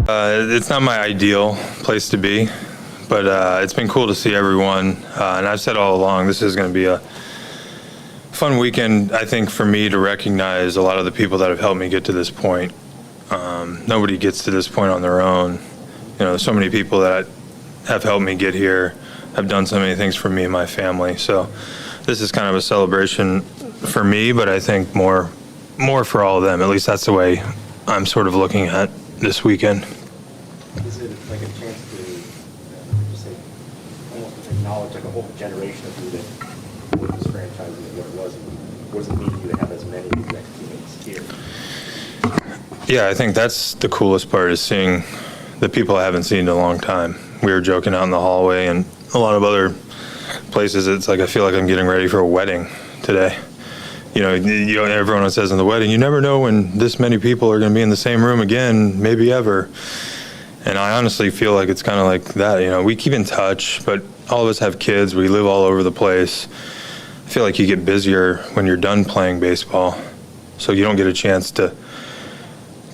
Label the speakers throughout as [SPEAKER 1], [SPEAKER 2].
[SPEAKER 1] It's not my ideal place to be, but it's been cool to see everyone. And I've said all along, this is going to be a fun weekend, I think, for me to recognize a lot of the people that have helped me get to this point. Nobody gets to this point on their own. You know, there's so many people that have helped me get here, have done so many things for me and my family. So this is kind of a celebration for me, but I think more for all of them. At least that's the way I'm sort of looking at this weekend.
[SPEAKER 2] Is it like a chance to just say, almost acknowledge like a whole generation of you that with this franchise and what it was? What does it mean to you to have as many of these ex-teammates here?
[SPEAKER 1] Yeah, I think that's the coolest part, is seeing the people I haven't seen in a long time. We were joking out in the hallway and a lot of other places. It's like I feel like I'm getting ready for a wedding today. You know, everyone says in the wedding, you never know when this many people are going to be in the same room again, maybe ever. And I honestly feel like it's kind of like that. You know, we keep in touch, but all of us have kids. We live all over the place. I feel like you get busier when you're done playing baseball, so you don't get a chance to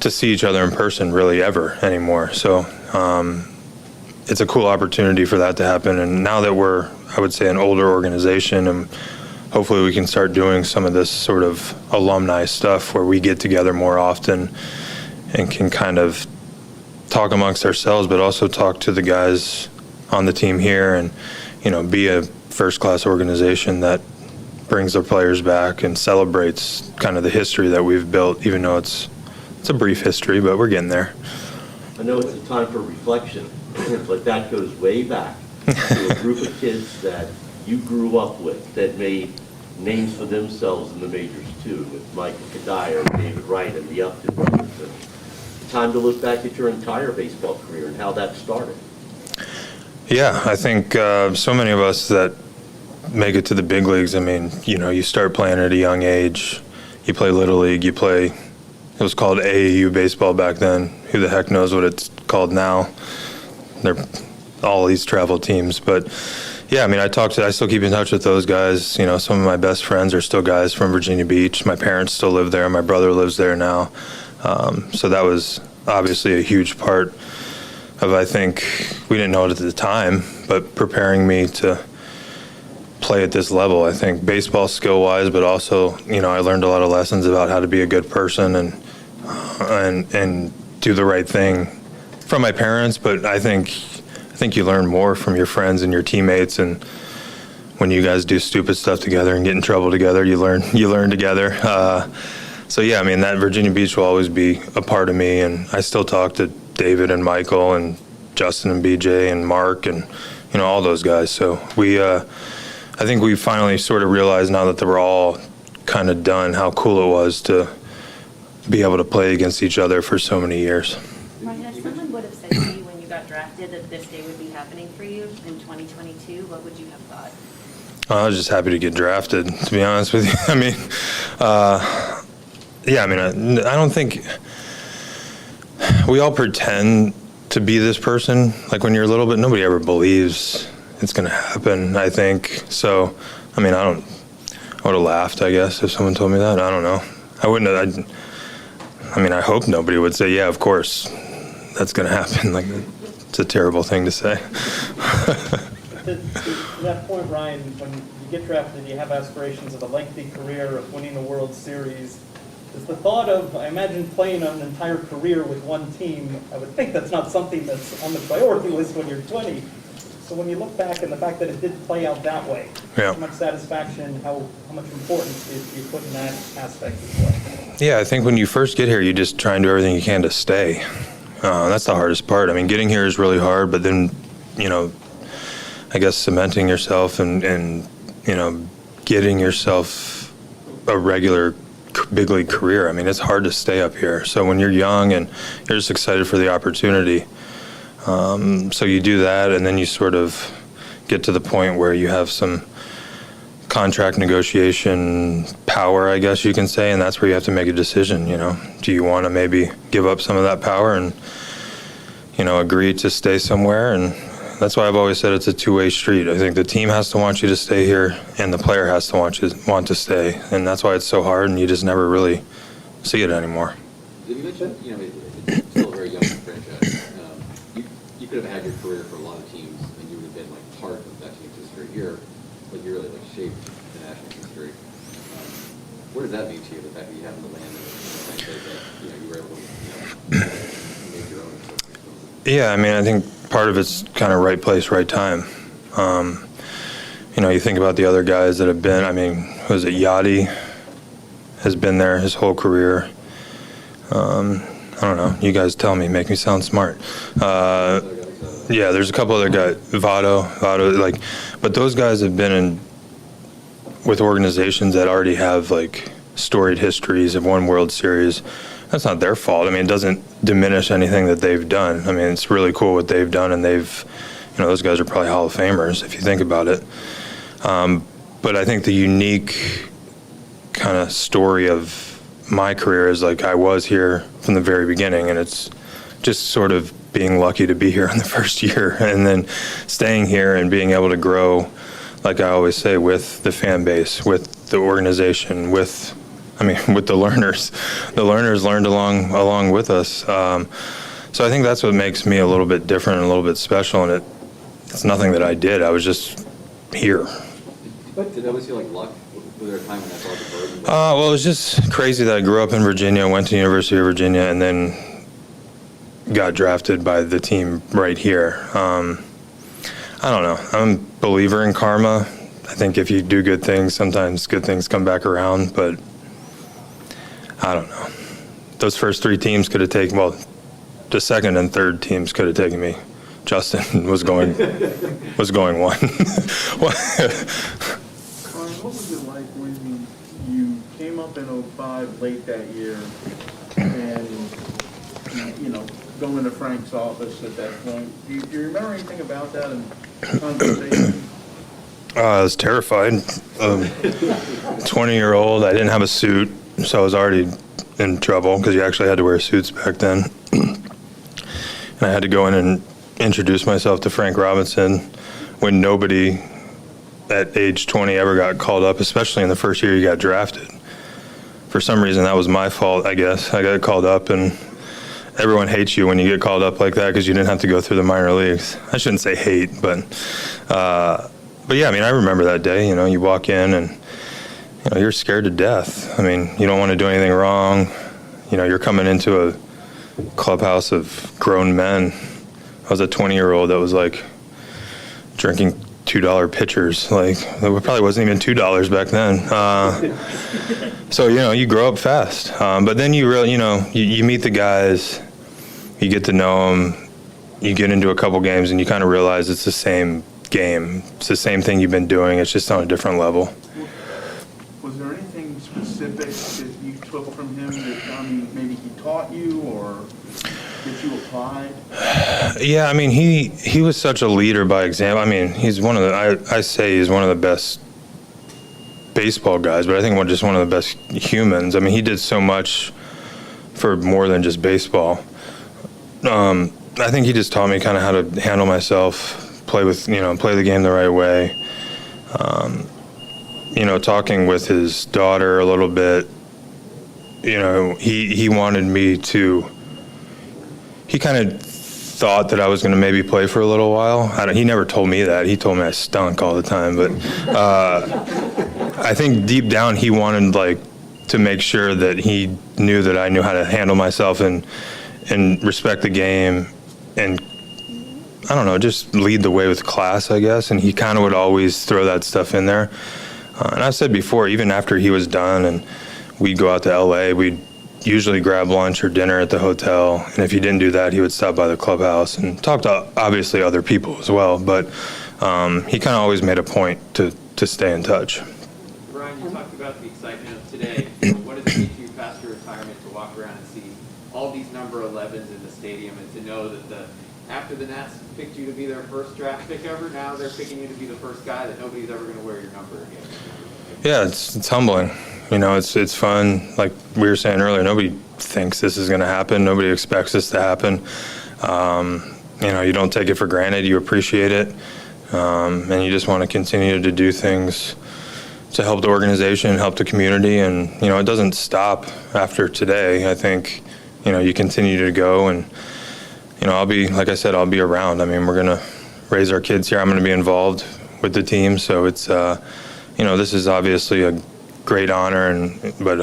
[SPEAKER 1] see each other in person really ever anymore. So it's a cool opportunity for that to happen. And now that we're, I would say, an older organization, and hopefully we can start doing some of this sort of alumni stuff where we get together more often and can kind of talk amongst ourselves, but also talk to the guys on the team here and, you know, be a first-class organization that brings their players back and celebrates kind of the history that we've built, even though it's a brief history, but we're getting there.
[SPEAKER 3] I know it's a time for reflection, but that goes way back to a group of kids that you grew up with that made names for themselves in the majors too, with Michael Kadire, David Wright, and the Upton brothers. And time to look back at your entire baseball career and how that started.
[SPEAKER 1] Yeah, I think so many of us that make it to the big leagues, I mean, you know, you start playing at a young age. You play Little League, you play, it was called AAU baseball back then. Who the heck knows what it's called now? They're all these travel teams. But yeah, I mean, I still keep in touch with those guys. You know, some of my best friends are still guys from Virginia Beach. My parents still live there. My brother lives there now. So that was obviously a huge part of, I think, we didn't know it at the time, but preparing me to play at this level. I think baseball skill-wise, but also, you know, I learned a lot of lessons about how to be a good person and do the right thing from my parents. But I think you learn more from your friends and your teammates, and when you guys do stupid stuff together and get in trouble together, you learn together. So yeah, I mean, that Virginia Beach will always be a part of me, and I still talk to David and Michael and Justin and BJ and Mark and, you know, all those guys. So I think we finally sort of realized now that we're all kind of done how cool it was to be able to play against each other for so many years.
[SPEAKER 4] Ryan, if someone would have said to you when you got drafted that this day would be happening for you in 2022, what would you have thought?
[SPEAKER 1] I was just happy to get drafted, to be honest with you. I mean, yeah, I mean, I don't think we all pretend to be this person. Like when you're little, but nobody ever believes it's going to happen, I think. So, I mean, I would have laughed, I guess, if someone told me that. I don't know. I wouldn't have. I mean, I hope nobody would say, yeah, of course, that's going to happen. Like, it's a terrible thing to say.
[SPEAKER 5] To that point, Ryan, when you get drafted, you have aspirations of a lengthy career, of winning a World Series. Is the thought of, I imagine, playing an entire career with one team, I would think that's not something that's on the priority list when you're 20. So when you look back and the fact that it did play out that way,
[SPEAKER 1] yeah.
[SPEAKER 5] How much satisfaction, how much importance do you put in that aspect as well?
[SPEAKER 1] Yeah, I think when you first get here, you just try and do everything you can to stay. That's the hardest part. I mean, getting here is really hard, but then, you know, I guess cementing yourself and you know, getting yourself a regular big league career. I mean, it's hard to stay up here. So when you're young and you're just excited for the opportunity, so you do that, and then you sort of get to the point where you have some contract negotiation power, I guess you can say, and that's where you have to make a decision. You know, do you want to maybe give up some of that power and, you know, agree to stay somewhere? And that's why I've always said it's a two-way street. I think the team has to want you to stay here, and the player has to want to stay, and that's why it's so hard, and you just never really see it anymore.
[SPEAKER 6] You mentioned, you know, it's still a very young franchise. could have had your career for a lot of teams, and you would have been like part of that team's history here, but you really like shaped the national history. What does that mean to you, the fact that you happen to land in a franchise that, you know, you were able to, you know, make your own? And so forth?
[SPEAKER 1] Yeah, I mean, I think part of it's kind of right place, right time. You know, you think about the other guys that have been, I mean, was it Yachty has been there his whole career. I don't know. You guys tell me, make me sound smart. Yeah, there's a couple other guys, Votto, like, but those guys have been in with organizations that already have like storied histories, have won World Series. That's not their fault. I mean, it doesn't diminish anything that they've done. I mean, it's really cool what they've done, and they've, you know, those guys are probably Hall of Famers if you think about it. But I think the unique kind of story of my career is like I was here from the very beginning, and it's just sort of being lucky to be here in the first year and then staying here and being able to grow, like I always say, with the fan base, with the organization, with the learners. The learners learned along with us. So I think that's what makes me a little bit different and a little bit special, and it's nothing that I did. I was just here.
[SPEAKER 6] Did that always feel like luck? Was there a time when that felt like a burden?
[SPEAKER 1] Well, it was just crazy that I grew up in Virginia, went to the University of Virginia, and then got drafted by the team right here. I don't know. I'm a believer in karma. I think if you do good things, sometimes good things come back around, but I don't know. Those first three teams could have taken, well, the second and third teams could have taken me. Justin was going one.
[SPEAKER 7] What was it like when you came up in '05 late that year and, you know, going to Frank's office at that point? Do you remember anything about that and conversation?
[SPEAKER 1] I was terrified. 20-year-old, I didn't have a suit, so I was already in trouble because you actually had to wear suits back then. And I had to go in and introduce myself to Frank Robinson when nobody at age 20 ever got called up, especially in the first year you got drafted. For some reason, that was my fault, I guess. I got called up, and everyone hates you when you get called up like that because you didn't have to go through the minor leagues. I shouldn't say hate, but yeah, I mean, I remember that day. You know, you walk in and, you know, you're scared to death. I mean, you don't want to do anything wrong. You know, you're coming into a clubhouse of grown men. I was a 20-year-old that was like drinking $2 pitchers. Like, it probably wasn't even $2 back then. So, you know, you grow up fast. But then you really, you know, you meet the guys, you get to know them, you get into a couple games, and you kind of realize it's the same game. It's the same thing you've been doing. It's just on a different level.
[SPEAKER 7] Was there anything specific that you took from him that, maybe he taught you or that you applied?
[SPEAKER 1] Yeah, I mean, he was such a leader by example. I mean, he's one of the, I say he's one of the best baseball guys, but I think just one of the best humans. I mean, he did so much for more than just baseball. I think he just taught me kind of how to handle myself, play the game the right way. You know, talking with his daughter a little bit, you know, he wanted me to, he kind of thought that I was going to maybe play for a little while. He never told me that. He told me I stunk all the time. But I think deep down he wanted, like, to make sure that he knew that I knew how to handle myself and respect the game and, I don't know, just lead the way with class, I guess. And he kind of would always throw that stuff in there. And I've said before, even after he was done and we'd go out to L.A., we'd usually grab lunch or dinner at the hotel. And if he didn't do that, he would stop by the clubhouse and talk to, obviously, other people as well. But he kind of always made a point to stay in touch.
[SPEAKER 8] Brian, you talked about the excitement of today. What does it mean to you past your retirement to walk around and see all these number 11s in the stadium and to know that after the Nats picked you to be their first draft pick ever, now they're picking you to be the first guy that nobody's ever going to wear your number again?
[SPEAKER 1] Yeah, it's humbling. You know, it's fun. Like we were saying earlier, nobody thinks this is going to happen. Nobody expects this to happen. You know, you don't take it for granted. You appreciate it. And you just want to continue to do things to help the organization, help the community. And, you know, it doesn't stop after today. I think, you know, you continue to go and, I'll be, like I said, I'll be around. I mean, we're going to raise our kids here. I'm going to be involved with the team. So it's, this is obviously a great honor, but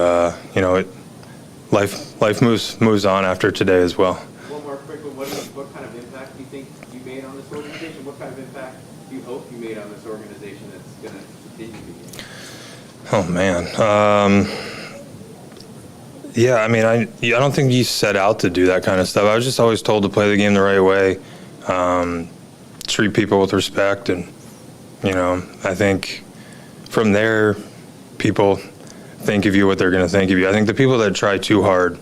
[SPEAKER 1] life moves on after today as well.
[SPEAKER 8] One more quick one. What kind of impact do you think you made on this organization? What kind of impact do you hope you made on this organization that's going to continue to be?
[SPEAKER 1] Oh, man. Yeah, I mean, I don't think you set out to do that kind of stuff. I was just always told to play the game the right way, treat people with respect, and, I think from there, people think of you what they're going to think of you. I think the people that try too hard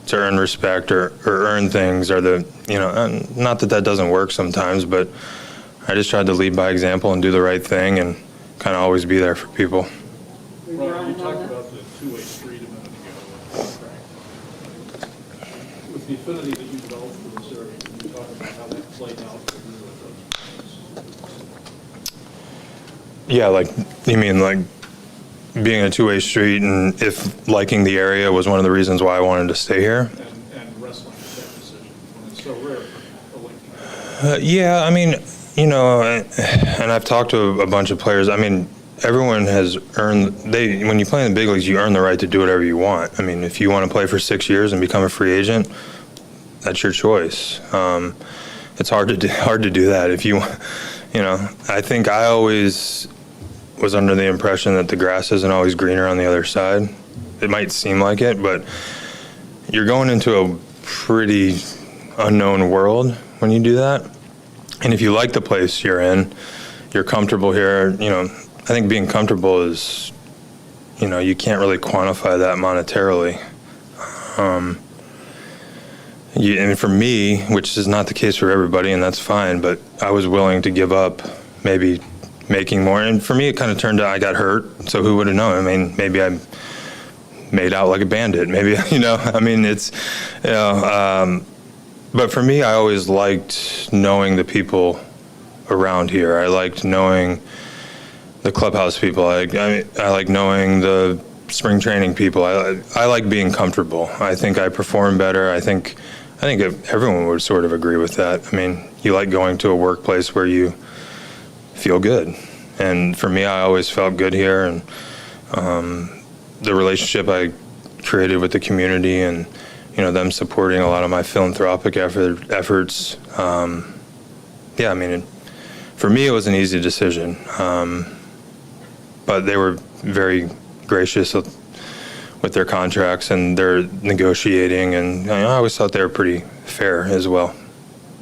[SPEAKER 1] to earn respect or earn things are the, not that doesn't work sometimes, but I just tried to lead by example and do the right thing and kind of always be there for people.
[SPEAKER 9] Ryan, you talked about the two-way street a minute ago. With the affinity that you developed for this area, can you talk about how that played out for you with those?
[SPEAKER 1] Yeah, you mean being a two-way street, and if liking the area was one of the reasons why I wanted to stay here?
[SPEAKER 9] And wrestling with that decision, when it's so rare for a Lincoln.
[SPEAKER 1] Yeah, I mean, and I've talked to a bunch of players. I mean, everyone has earned, when you play in the big leagues, you earn the right to do whatever you want. I mean, if you want to play for 6 years and become a free agent, that's your choice. It's hard to do that. If you, I think I always was under the impression that the grass isn't always greener on the other side. It might seem like it, but you're going into a pretty unknown world when you do that. And if you like the place you're in, you're comfortable here, I think being comfortable is, you can't really quantify that monetarily. And for me, which is not the case for everybody, and that's fine, but I was willing to give up maybe making more. And for me, it kind of turned out I got hurt, so who would have known? I mean, maybe I made out like a bandit. Maybe, I mean, it's, but for me, I always liked knowing the people around here. I liked knowing the clubhouse people. I like knowing the spring training people. I like being comfortable. I think I perform better. I think everyone would sort of agree with that. I mean, you like going to a workplace where you feel good. And for me, I always felt good here. And the relationship I created with the community and, them supporting a lot of my philanthropic efforts. Yeah, I mean, for me, it was an easy decision. But they were very gracious with their contracts and their negotiating, and I always thought they were pretty fair as well.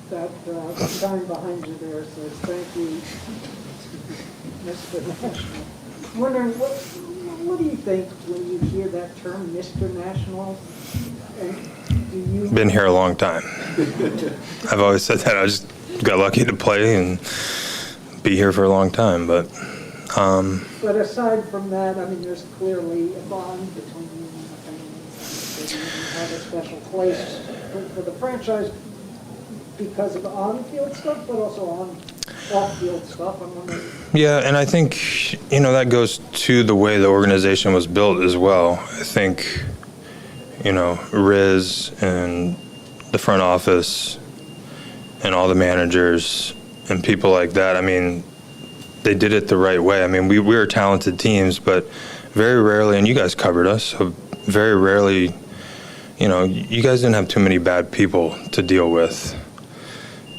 [SPEAKER 10] That sign behind you there says, "Thank you, Mr. National." I'm wondering, what do you think when you hear that term, Mr. National? And do you...
[SPEAKER 1] Been here a long time. I've always said that. I just got lucky to play and be here for a long time, but...
[SPEAKER 10] But aside from that, I mean, there's clearly a bond between you and the fans. You have a special place for the franchise because of on-field stuff, but also on off-field stuff. I'm wondering.
[SPEAKER 1] Yeah, and I think, that goes to the way the organization was built as well. I think, Riz and the front office and all the managers and people like that, I mean, they did it the right way. I mean, we were talented teams, but very rarely, and you guys covered us, so very rarely, you guys didn't have too many bad people to deal with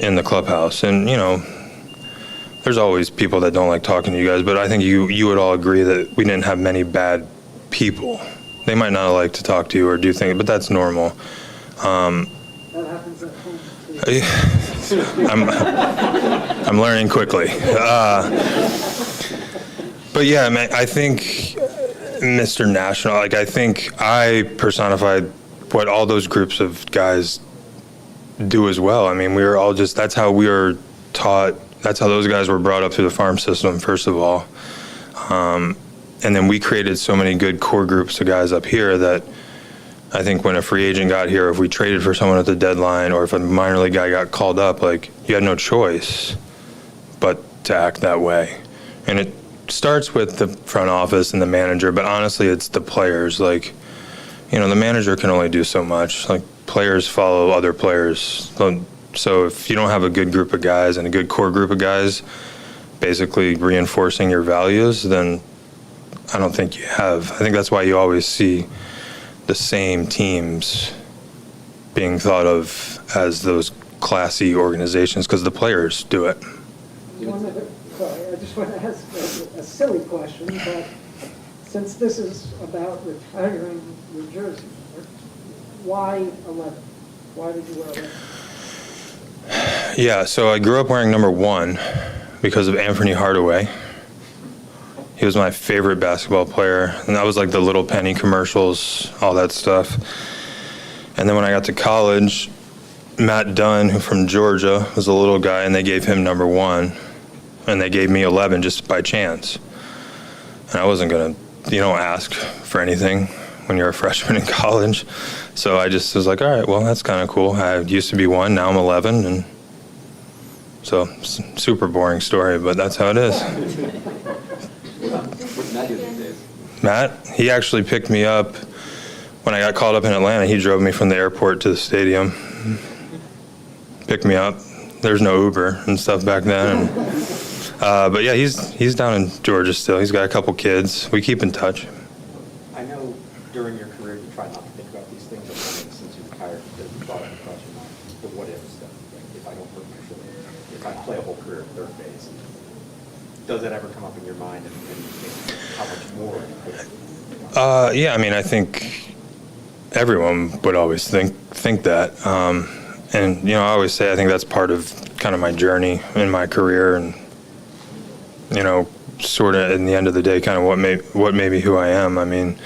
[SPEAKER 1] in the clubhouse. And, there's always people that don't like talking to you guys, but I think you would all agree that we didn't have many bad people. They might not like to talk to you or do things, but that's normal.
[SPEAKER 10] That happens at home, too.
[SPEAKER 1] I'm learning quickly. But yeah, I think Mr. National, I think I personified what all those groups of guys do as well. I mean, we were all that's how we were taught. That's how those guys were brought up through the farm system, first of all. And then we created so many good core groups of guys up here that I think when a free agent got here, if we traded for someone at the deadline or if a minor league guy got called up, you had no choice but to act that way. And it starts with the front office and the manager, but honestly, it's the players. The manager can only do so much. Players follow other players. So if you don't have a good group of guys and a good core group of guys basically reinforcing your values, then I don't think you have. I think that's why you always see the same teams being thought of as those classy organizations because the players do it.
[SPEAKER 10] Sorry, I just want to ask a silly question, but since this is about retiring your jersey, why 11? Why did you wear 11?
[SPEAKER 1] Yeah, so I grew up wearing number 1 because of Anthony Hardaway. He was my favorite basketball player, and that was like the Little Penny commercials, all that stuff. And then when I got to college, Matt Dunn, who from Georgia, was a little guy, and they gave him number 1, and they gave me 11 just by chance. And I wasn't gonna, you don't ask for anything when you're a freshman in college. So I just was like, all right, well, that's kind of cool. I used to be 1, now I'm 11, and so super boring story, but that's how it is.
[SPEAKER 6] What's Matt doing these days?
[SPEAKER 1] Matt, he actually picked me up when I got called up in Atlanta. He drove me from the airport to the stadium, picked me up. There's no Uber and stuff back then. But yeah, he's down in Georgia still. He's got a couple kids. We keep in touch.
[SPEAKER 2] I know during your career you try not to think about these things, but since you retired, the thought of the question, the what if stuff. Like, if I don't hurt my shoulder, if I play a whole career at third base, does that ever come up in your mind and you think how much more you could?
[SPEAKER 1] Yeah, I mean, I think everyone would always think that. And, you know, I always say I think that's part of kind of my journey in my career and, you know, sort of in the end of the day, kind of what made me who I am. I mean,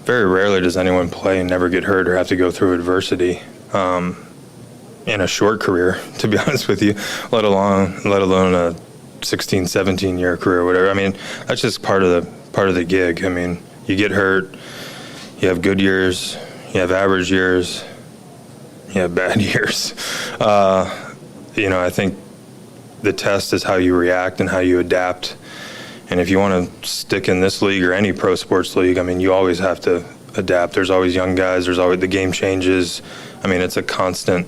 [SPEAKER 1] very rarely does anyone play and never get hurt or have to go through adversity in a short career, to be honest with you, let alone a 16, 17-year career or whatever. I mean, that's just part of the gig. I mean, you get hurt, you have good years, you have average years, you have bad years. You know, I think the test is how you react and how you adapt. And if you want to stick in this league or any pro sports league, I mean, you always have to adapt. There's always young guys. There's always, the game changes. I mean, it's a constant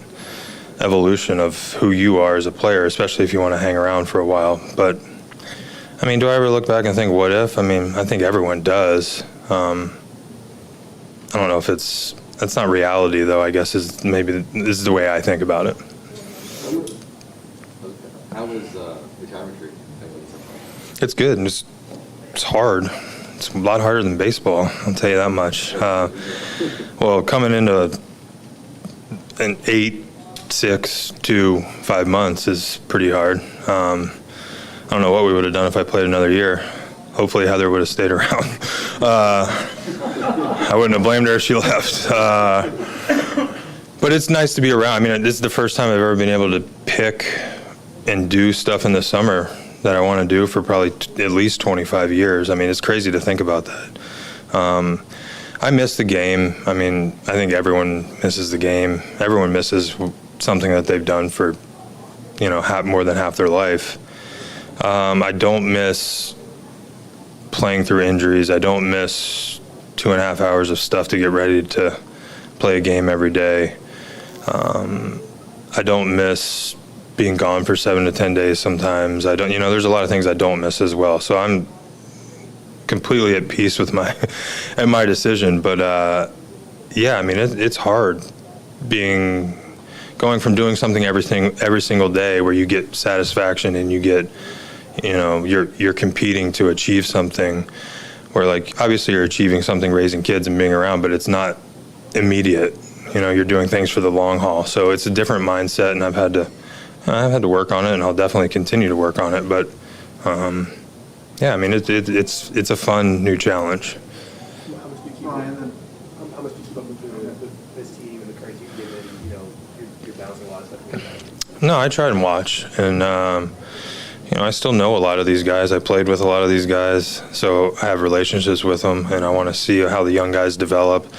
[SPEAKER 1] evolution of who you are as a player, especially if you want to hang around for a while. But, I mean, do I ever look back and think, what if? I mean, I think everyone does. I don't know if that's not reality, though, I guess this is the way I think about it.
[SPEAKER 6] How was retirement treated?
[SPEAKER 1] It's good. It's hard. It's a lot harder than baseball, I'll tell you that much. Well, coming into an 8, 6 to 5 months is pretty hard. I don't know what we would have done if I played another year. Hopefully Heather would have stayed around. I wouldn't have blamed her if she left. But it's nice to be around. I mean, this is the first time I've ever been able to pick and do stuff in the summer that I want to do for probably at least 25 years. I mean, it's crazy to think about that. I miss the game. I mean, I think everyone misses the game. Everyone misses something that they've done for, you know, more than half their life. I don't miss playing through injuries. I don't miss 2.5 hours of stuff to get ready to play a game every day. I don't miss being gone for 7 to 10 days sometimes. I don't, you know, there's a lot of things I don't miss as well. So I'm completely at peace with my decision. But yeah, I mean, it's hard going from doing something every single day where you get satisfaction and you get, you know, you're competing to achieve something where, like, obviously you're achieving something, raising kids and being around, but it's not immediate. You know, you're doing things for the long haul. So it's a different mindset, and I've had to work on it, and I'll definitely continue to work on it. But yeah, I mean, it's a fun new challenge.
[SPEAKER 2] How much do you keep up with this team and the current team, given, you know, you're bouncing a lot of stuff?
[SPEAKER 1] No, I try and watch, and you know, I still know a lot of these guys. I played with a lot of these guys, so I have relationships with them, and I want to see how the young guys develop.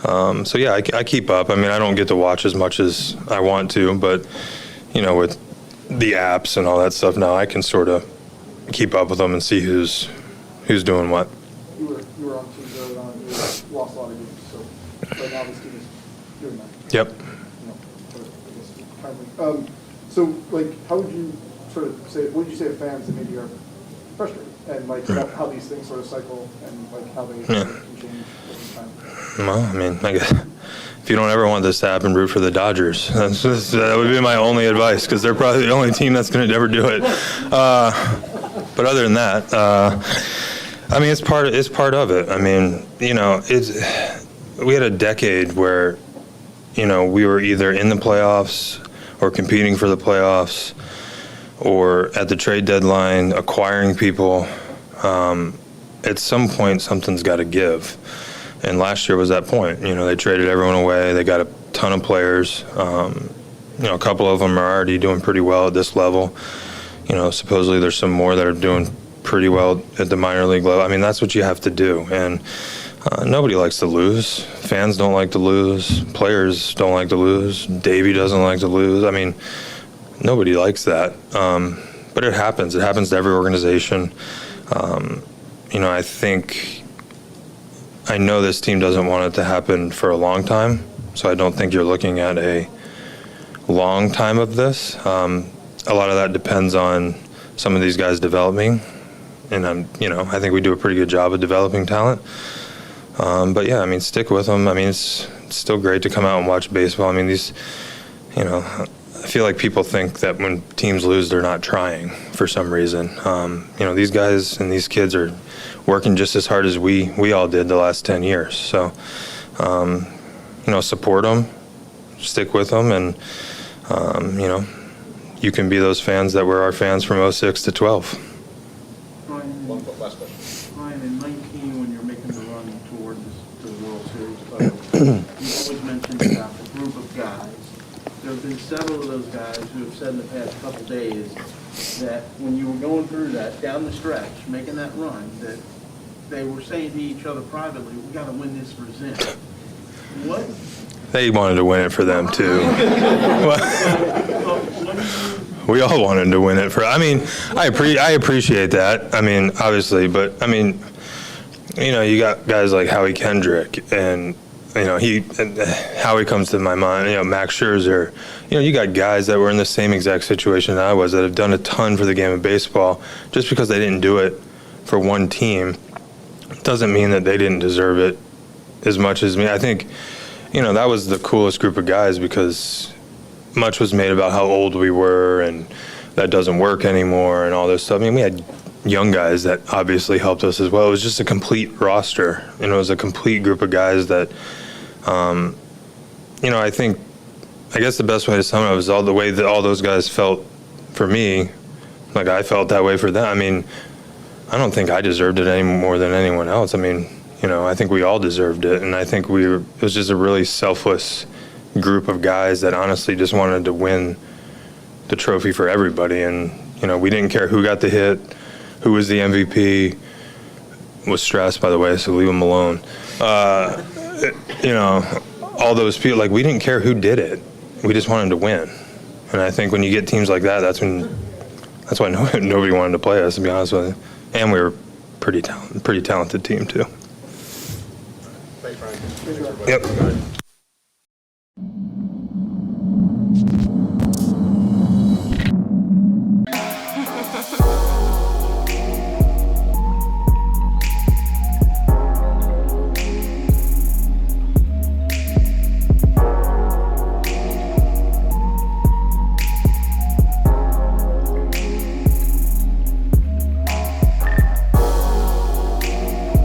[SPEAKER 1] So yeah, I keep up. I mean, I don't get to watch as much as I want to, but you know, with the apps and all that stuff now, I can sort of keep up with them and see who's doing what.
[SPEAKER 11] You were on teams early on. You lost a lot of games, so right now this team is doing that.
[SPEAKER 1] Yep.
[SPEAKER 11] You know, kindly. So, like, how would you sort of say, what would you say to fans that maybe are frustrated? And like how these things sort of cycle and like how they
[SPEAKER 1] Yeah.
[SPEAKER 11] can change over time?
[SPEAKER 1] Well, I mean, I guess if you don't ever want this to happen, root for the Dodgers. That would be my only advice, because they're probably the only team that's going to ever do it. But other than that, I mean, it's part of it. I mean, you know, we had a decade where, you know, we were either in the playoffs or competing for the playoffs, or at the trade deadline acquiring people. At some point, something's got to give. And last year was that point. You know, they traded everyone away. They got a ton of players. You know, a couple of them are already doing pretty well at this level. You know, supposedly there's some more that are doing pretty well at the minor league level. I mean, that's what you have to do. And nobody likes to lose. Fans don't like to lose. Players don't like to lose. Davey doesn't like to lose. I mean, nobody likes that. But it happens. It happens to every organization. You know, I know this team doesn't want it to happen for a long time, so I don't think you're looking at a long time of this. A lot of that depends on some of these guys developing, and you know, I think we do a pretty good job of developing talent. But yeah, I mean, stick with them. I mean, it's still great to come out and watch baseball. I mean, you know, I feel like people think that when teams lose, they're not trying for some reason. You know, these guys and these kids are working just as hard as we all did the last 10 years. So, you know, support them, stick with them, and, you know, you can be those fans that were our fans from 06 to 12.
[SPEAKER 7] Ryan,
[SPEAKER 11] One last question.
[SPEAKER 7] Ryan, in 19, when you're making the run towards the World Series, you always mentioned about the group of guys. There have been several of those guys who have said in the past couple days that when you were going through that, down the stretch, making that run, that they were saying to each other privately, we got to win this for Zim. What?
[SPEAKER 1] They wanted to win it for them, too. We all wanted to win it for. I mean, I appreciate that. I mean, obviously, but I mean, you know, you got guys like Howie Kendrick, and you know, Howie comes to my mind. You know, Max Scherzer. You know, you got guys that were in the same exact situation that I was, that have done a ton for the game of baseball. Just because they didn't do it for one team doesn't mean that they didn't deserve it as much as me. I think, you know, that was the coolest group of guys, because much was made about how old we were and that doesn't work anymore and all this stuff. I mean, we had young guys that obviously helped us as well. It was just a complete roster, and it was a complete group of guys that, you know, I guess the best way to sum it up is all the way that all those guys felt for me, like I felt that way for them. I mean, I don't think I deserved it any more than anyone else. I mean, you know, I think we all deserved it, and I think it was just a really selfless group of guys that honestly just wanted to win the trophy for everybody. And, you know, we didn't care who got the hit, who was the MVP. Was stressed, by the way, so leave him alone. You know, all those people, like, we didn't care who did it. We just wanted to win. And I think when you get teams like that, that's why nobody wanted to play us, to be honest with you. And we were pretty talented team, too.
[SPEAKER 11] Thanks, Ryan.
[SPEAKER 1] Yep.